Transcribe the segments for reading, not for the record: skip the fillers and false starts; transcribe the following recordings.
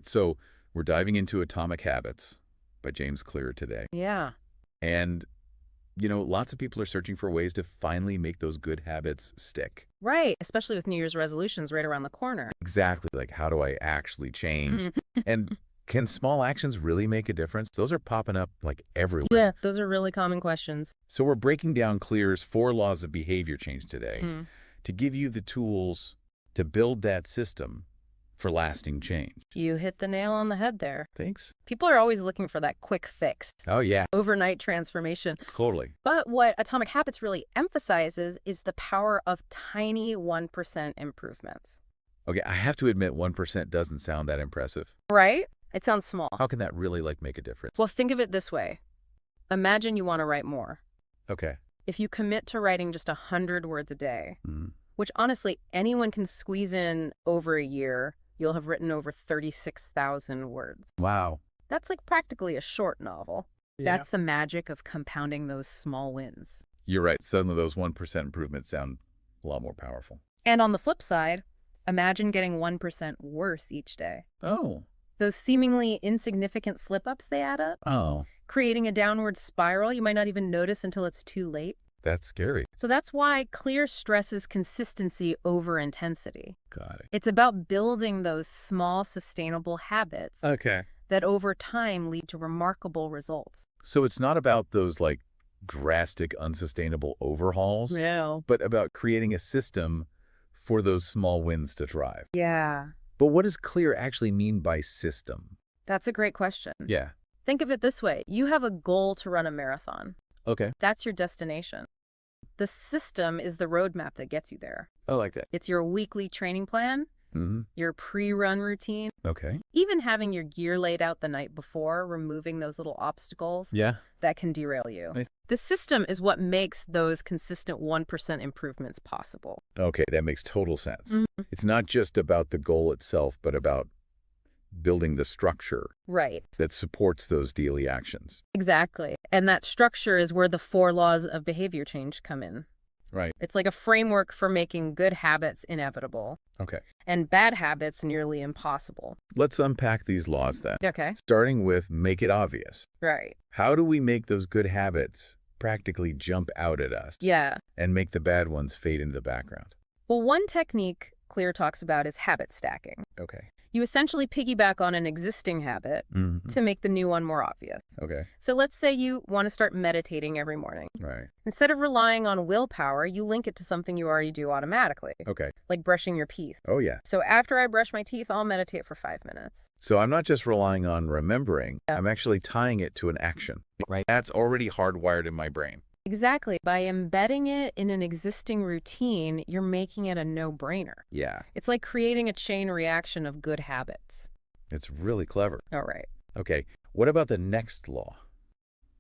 So we're diving into Atomic Habits by James Clear today. Yeah. And, lots of people are searching for ways to finally make those good habits stick. Right. Especially with New Year's resolutions right around the corner. Exactly. Like, how do I actually change? And can small actions really make a difference? Those are popping up like everywhere. Yeah, those are really common questions. So we're breaking down Clear's 4 laws of behavior change today Hmm. to give you the tools to build that system for lasting change. You hit the nail on the head there. Thanks. People are always looking for that quick fix, Oh, yeah. overnight transformation. Totally. But what Atomic Habits really emphasizes is the power of tiny 1% improvements. Okay, I have to admit 1% doesn't sound that impressive. Right? It sounds small. How can that really, make a difference? Well, think of it this way. Imagine you want to write more. Okay. If you commit to writing just 100 words a day, Mm. which honestly anyone can squeeze in over a year, you'll have written over 36,000 words. Wow. That's like practically a short novel. Yeah. That's the magic of compounding those small wins. You're right. Suddenly those 1% improvements sound a lot more powerful. And on the flip side, imagine getting 1% worse each day. Oh. Those seemingly insignificant slip-ups, they add up, Oh. creating a downward spiral you might not even notice until it's too late. That's scary. So that's why Clear stresses consistency over intensity. Got it. It's about building those small, sustainable habits Okay. that over time lead to remarkable results. So it's not about those, drastic, unsustainable overhauls, No. but about creating a system for those small wins to thrive. Yeah. But what does Clear actually mean by system? That's a great question. Yeah. Think of it this way. You have a goal to run a marathon. Okay. That's your destination. The system is the roadmap that gets you there. I like that. It's your weekly training plan, Mm-hmm. your pre-run routine, Okay. even having your gear laid out the night before, removing those little obstacles Yeah. that can derail you. Nice. The system is what makes those consistent 1% improvements possible. Okay, that makes total sense. Mhm. It's not just about the goal itself, but about building the structure Right. that supports those daily actions. Exactly. And that structure is where the 4 laws of behavior change come in. Right. It's like a framework for making good habits inevitable Okay. and bad habits nearly impossible. Let's unpack these laws then. Okay. Starting with make it obvious. Right. How do we make those good habits practically jump out at us Yeah. and make the bad ones fade into the background? Well, one technique Clear talks about is habit stacking. Okay. You essentially piggyback on an existing habit Mm-hmm. to make the new one more obvious. Okay. So let's say you want to start meditating every morning. Right. Instead of relying on willpower, you link it to something you already do automatically, Okay. like brushing your teeth. Oh, yeah. So after I brush my teeth, I'll meditate for 5 minutes. So I'm not just relying on remembering, I'm actually tying it to an action. Right. That's already hardwired in my brain. Exactly. By embedding it in an existing routine, you're making it a no-brainer. Yeah. It's like creating a chain reaction of good habits. It's really clever. All right. Okay. What about the next law?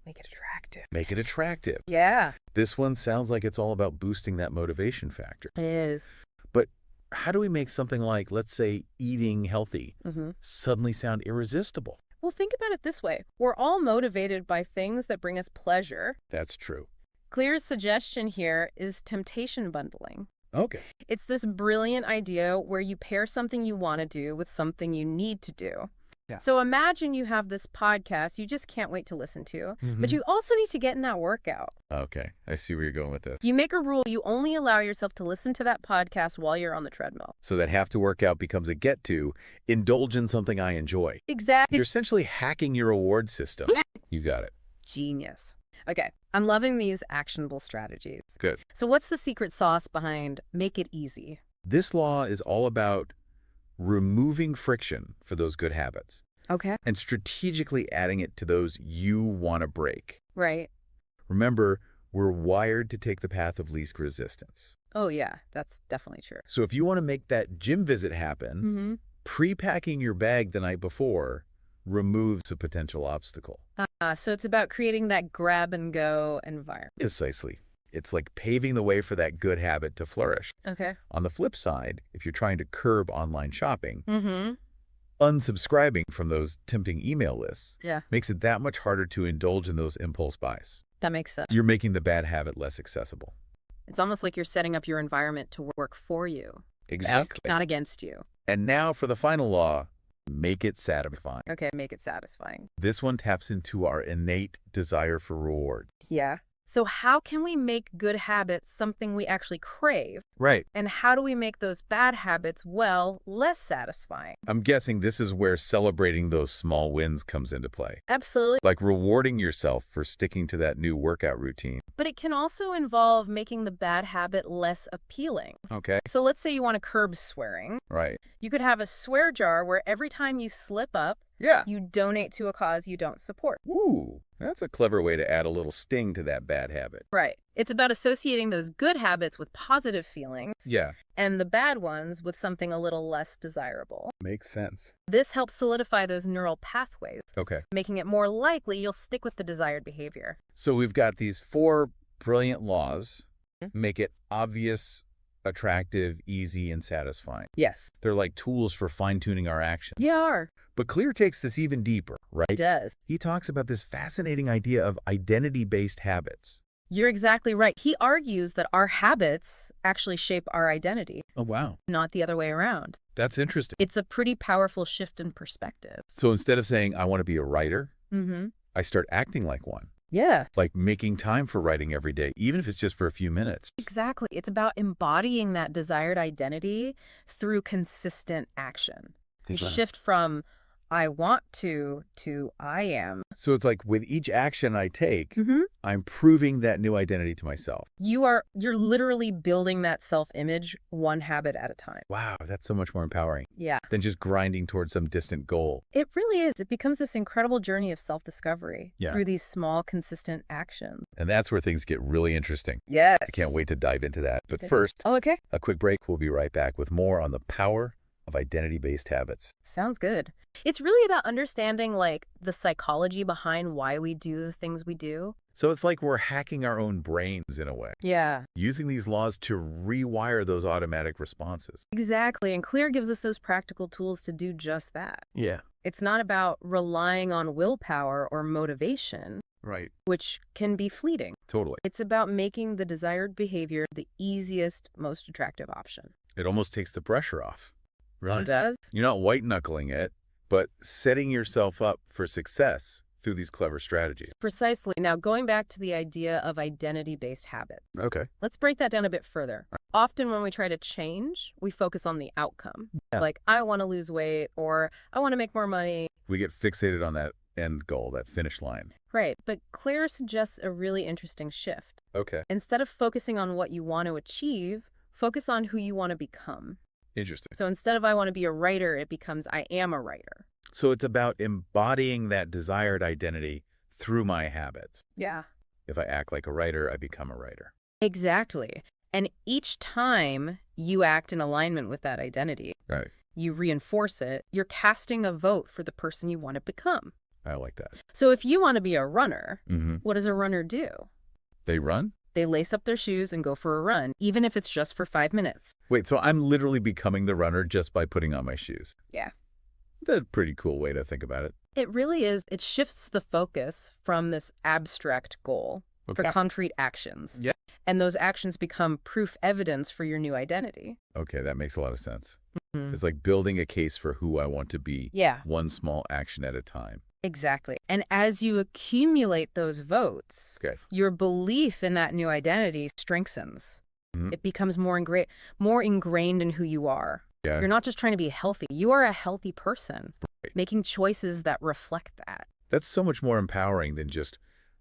Make it attractive. Make it attractive. Yeah, This one sounds like it's all about boosting that motivation factor. it is. But how do we make something like, let's say, eating healthy suddenly sound irresistible? Well, think about it this way. We're all motivated by things that bring us pleasure. That's true. Clear's suggestion here is temptation bundling. Okay. It's this brilliant idea where you pair something you want to do with something you need to do. Yeah. So imagine you have this podcast you just can't wait to listen to, but you also need to get in that workout. Okay. I see where you're going with this. You make a rule you only allow yourself to listen to that podcast while you're on the treadmill. So that have to work out becomes a get to, indulge in something I enjoy. Exactly. You're essentially hacking your reward system. You got it. Genius. Okay, I'm loving these actionable strategies. Good. So what's the secret sauce behind make it easy? This law is all about removing friction for those good habits Okay. and strategically adding it to those you want to break. Right. Remember, we're wired to take the path of least resistance. Oh, yeah, that's definitely true. So if you want to make that gym visit happen, Mm-hmm. pre-packing your bag the night before removes a potential obstacle. So it's about creating that grab-and-go environment. Precisely. It's like paving the way for that good habit to flourish. Okay. On the flip side, if you're trying to curb online shopping, Mm-hmm. unsubscribing from those tempting email lists Yeah, makes it that much harder to indulge in those impulse buys. that makes sense. You're making the bad habit less accessible. It's almost like you're setting up your environment to work for you, Exactly. not against you. And now for the final law, Make it satisfying. Okay, make it satisfying. This one taps into our innate desire for reward. Yeah. So how can we make good habits something we actually crave? Right. And how do we make those bad habits, well, less satisfying? I'm guessing this is where celebrating those small wins comes into play. Absolutely. Like rewarding yourself for sticking to that new workout routine. But it can also involve making the bad habit less appealing. Okay. So let's say you want to curb swearing. Right. You could have a swear jar where every time you slip up, Yeah. you donate to a cause you don't support. Ooh, that's a clever way to add a little sting to that bad habit. Right. It's about associating those good habits with positive feelings. Yeah. And the bad ones with something a little less desirable. Makes sense. This helps solidify those neural pathways, Okay. making it more likely you'll stick with the desired behavior. So we've got these 4 brilliant laws. Mm-hmm. Make it obvious, attractive, easy, and satisfying. Yes. They're like tools for fine-tuning our actions. Yeah. But Clear takes this even deeper, right? It does. He talks about this fascinating idea of identity-based habits. You're exactly right. He argues that our habits actually shape our identity, Oh, wow. not the other way around. That's interesting. It's a pretty powerful shift in perspective. So instead of saying, I want to be a writer, Mm-hmm. I start acting like one. Yes. Like making time for writing every day, even if it's just for a few minutes. Exactly. It's about embodying that desired identity through consistent action. You shift from I want to I am. So it's like with each action I take, Mm-hmm. I'm proving that new identity to myself. You're literally building that self-image one habit at a time. Wow, that's so much more empowering Yeah. than just grinding towards some distant goal. It really is. It becomes this incredible journey of self-discovery Yeah. through these small, consistent actions. And that's where things get really interesting. Yes. I can't wait to dive into that. But Okay. first, Oh, okay. a quick break. We'll be right back with more on the power of identity-based habits. Sounds good. It's really about understanding like the psychology behind why we do the things we do. So it's like we're hacking our own brains in a way, Yeah. using these laws to rewire those automatic responses. Exactly. And Clear gives us those practical tools to do just that. Yeah. It's not about relying on willpower or motivation, Right. which can be fleeting. Totally. It's about making the desired behavior the easiest, most attractive option. It almost takes the pressure off. It does? You're not white-knuckling it, but setting yourself up for success through these clever strategies. Precisely. Now, going back to the idea of identity-based habits. Okay. Let's break that down a bit further. Often when we try to change, we focus on the outcome. Yeah. Like, I want to lose weight or I want to make more money. We get fixated on that end goal, that finish line. Right. But Claire suggests a really interesting shift. Okay. Instead of focusing on what you want to achieve, focus on who you want to become. Interesting. So instead of I want to be a writer, it becomes I am a writer. So it's about embodying that desired identity through my habits. Yeah. If I act like a writer, I become a writer. Exactly. And each time you act in alignment with that identity, Right. you reinforce it, you're casting a vote for the person you want to become. I like that. So if you want to be a runner, Mm-hmm. what does a runner do? They run? They lace up their shoes and go for a run, even if it's just for 5 minutes. Wait, so I'm literally becoming the runner just by putting on my shoes. Yeah. That's a pretty cool way to think about it. It really is. It shifts the focus from this abstract goal for concrete actions. Yeah. And those actions become proof evidence for your new identity. Okay, that makes a lot of sense. Mhm. It's like building a case for who I want to be, Yeah, one small action at a time. exactly. And as you accumulate those votes, Okay. your belief in that new identity strengthens. Mhm. It becomes more ingrained in who you are. Yeah. You're not just trying to be healthy. You are a healthy person, Right. making choices that reflect that. That's so much more empowering than just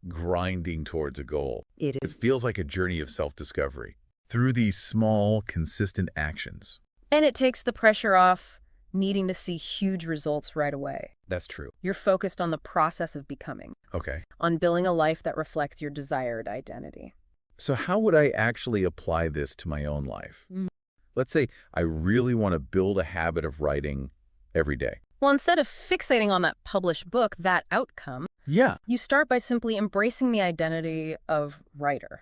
grinding towards a goal. It It is. feels like a journey of self-discovery through these small, consistent actions. And it takes the pressure off needing to see huge results right away. That's true. You're focused on the process of becoming, Okay. on building a life that reflects your desired identity. So how would I actually apply this to my own life? Mm. Let's say I really want to build a habit of writing every day. Well, instead of fixating on that published book, that outcome, Yeah. you start by simply embracing the identity of writer.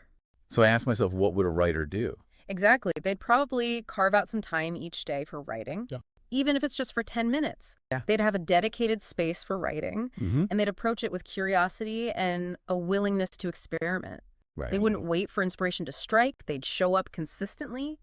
So I asked myself, what would a writer do? Exactly. They'd probably carve out some time each day for writing, Yeah. even if it's just for 10 minutes. Yeah. They'd have a dedicated space for writing, Mm-hmm. and they'd approach it with curiosity and a willingness to experiment. Right. They wouldn't wait for inspiration to strike. They'd show up consistently.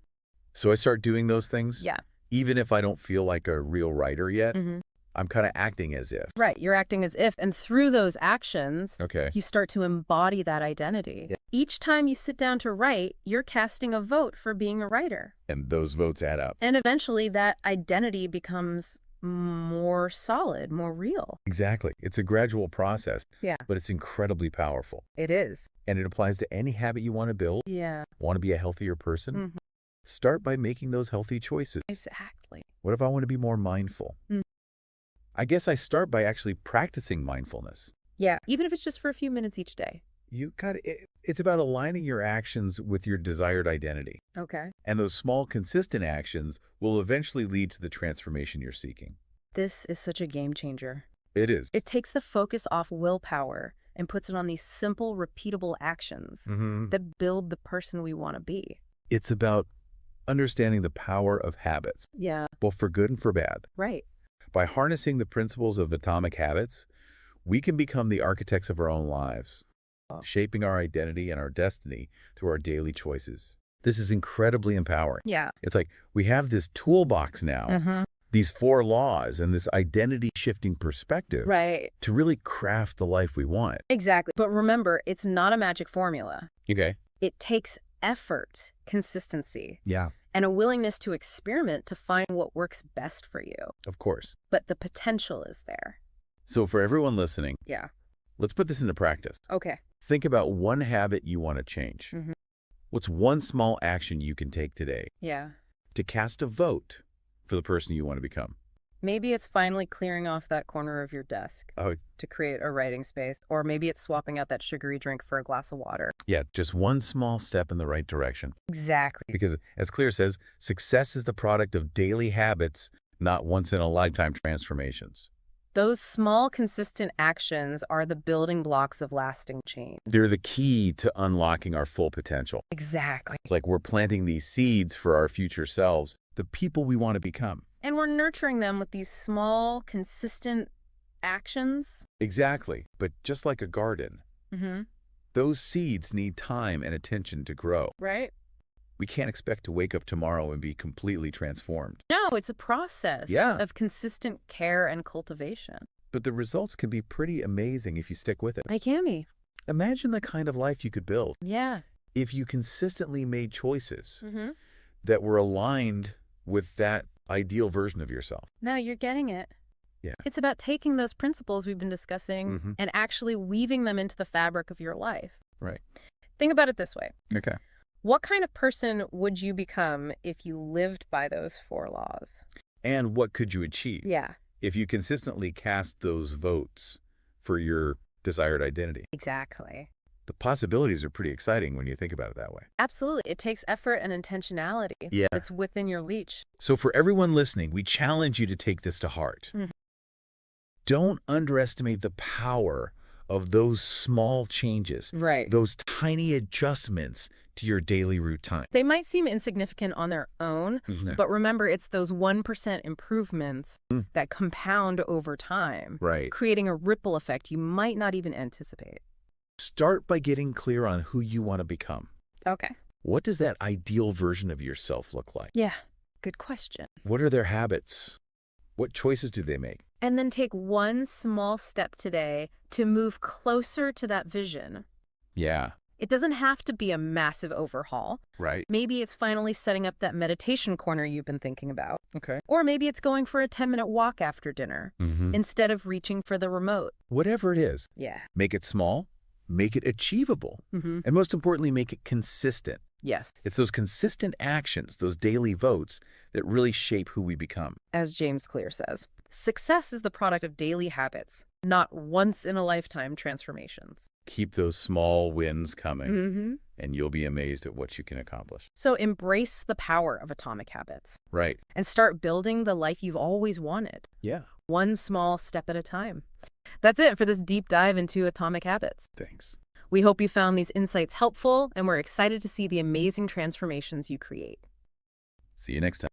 So I start doing those things? Yeah. Even if I don't feel like a real writer yet? Mm-hmm. I'm kind of acting as if. Right, you're acting as if, and through those actions, Okay. you start to embody that identity. Yeah. Each time you sit down to write, you're casting a vote for being a writer. And those votes add up. And eventually that identity becomes more solid, more real. Exactly. It's a gradual process. Yeah. But it's incredibly powerful. It is. And it applies to any habit you want to build. Yeah. Want to be a healthier person? Mhm. Start by making those healthy choices. Exactly. What if I want to be more mindful? I guess I start by actually practicing mindfulness. Yeah, even if it's just for a few minutes each day. It's about aligning your actions with your desired identity. Okay. And those small, consistent actions will eventually lead to the transformation you're seeking. This is such a game changer. It is. It takes the focus off willpower and puts it on these simple, repeatable actions that build the person we want to be. It's about understanding the power of habits, Yeah. both for good and for bad. Right. By harnessing the principles of atomic habits, we can become the architects of our own lives, shaping our identity and our destiny through our daily choices. This is incredibly empowering. Yeah. It's like we have this toolbox now, these 4 laws and this identity-shifting perspective to really craft the life we want. Exactly. But remember, it's not a magic formula. Okay. It takes effort, consistency, Yeah, and a willingness to experiment to find what works best for you. of course. But the potential is there. So for everyone listening, Yeah. let's put this into practice. Okay. Think about one habit you want to change. What's one small action you can take today Yeah. to cast a vote for the person you want to become? Maybe it's finally clearing off that corner of your desk Oh, to create a writing space, or maybe it's swapping out that sugary drink for a glass of water. yeah, just one small step in the right direction. Exactly. Because as Clear says, success is the product of daily habits, not once-in-a-lifetime transformations. Those small, consistent actions are the building blocks of lasting change. They're the key to unlocking our full potential. Exactly. It's like we're planting these seeds for our future selves, the people we want to become. And we're nurturing them with these small, consistent actions. Exactly. But just like a garden, those seeds need time and attention to grow. Right? We can't expect to wake up tomorrow and be completely transformed. No, it's a process Yeah. of consistent care and cultivation. But the results can be pretty amazing if you stick with it. I can be. Imagine the kind of life you could build Yeah. if you consistently made choices that were aligned with that ideal version of yourself. Now you're getting it. Yeah. It's about taking those principles we've been discussing and actually weaving them into the fabric of your life. Right. Think about it this way. Okay. What kind of person would you become if you lived by those 4 laws? And what could you achieve Yeah, if you consistently cast those votes for your desired identity? exactly. The possibilities are pretty exciting when you think about it that way. Absolutely. It takes effort and intentionality. Yeah. It's within your reach. So for everyone listening, we challenge you to take this to heart. Don't underestimate the power of those small changes, Right. those tiny adjustments to your daily routine. They might seem insignificant on their own, but remember, it's those 1% improvements that compound over time, Right. creating a ripple effect you might not even anticipate. Start by getting clear on who you want to become. Okay. What does that ideal version of yourself look like? Yeah, good question. What are their habits? What choices do they make? And then take one small step today to move closer to that vision. Yeah. It doesn't have to be a massive overhaul. Right. Maybe it's finally setting up that meditation corner you've been thinking about. Okay. Or maybe it's going for a 10-minute walk after dinner instead of reaching for the remote. Whatever it is, Yeah. make it small, make it achievable, and most importantly, make it consistent. Yes. It's those consistent actions, those daily votes, that really shape who we become. As James Clear says, success is the product of daily habits, not once-in-a-lifetime transformations. Keep those small wins coming, and you'll be amazed at what you can accomplish. So embrace the power of atomic habits Right. and start building the life you've always wanted, Yeah. one small step at a time. That's it for this deep dive into atomic habits. Thanks. We hope you found these insights helpful, and we're excited to see the amazing transformations you create. See you next time.